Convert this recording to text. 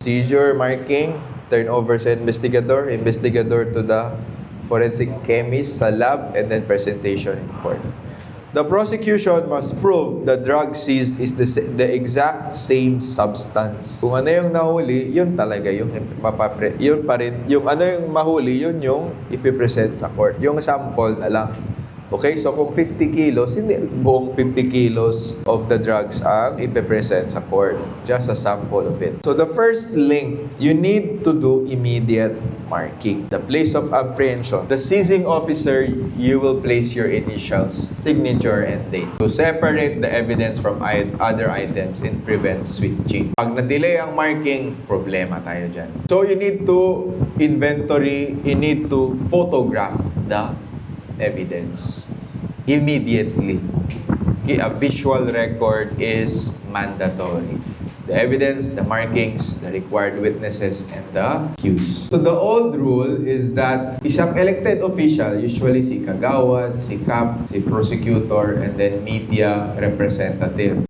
Seizure, marking, turnover sa investigador, investigador to the forensic chemist sa lab, and then presentation in court. The prosecution must prove the drug seized is the exact same substance. Kung ano yung nahuli, yun talaga yung yun pa rin. Yung ano yung mahuli, yun yung ipipresent sa court. Yung sample na lang. Okay, so kung 50 kilos, hindi buong 50 kilos of the drugs ang ipipresent sa court. Just a sample of it. So the first link, you need to do immediate marking. The place of apprehension. The seizing officer, you will place your initials, signature, and date to separate the evidence from other items and prevent switching. Pag na-delay ang marking, problema tayo dyan. So you need to inventory, you need to photograph the evidence immediately. Okay, a visual record is mandatory. The evidence, the markings, the required witnesses, and the cues. So the old rule is that isang elected official, usually si kagawad, si CAP, si prosecutor, and then media representative,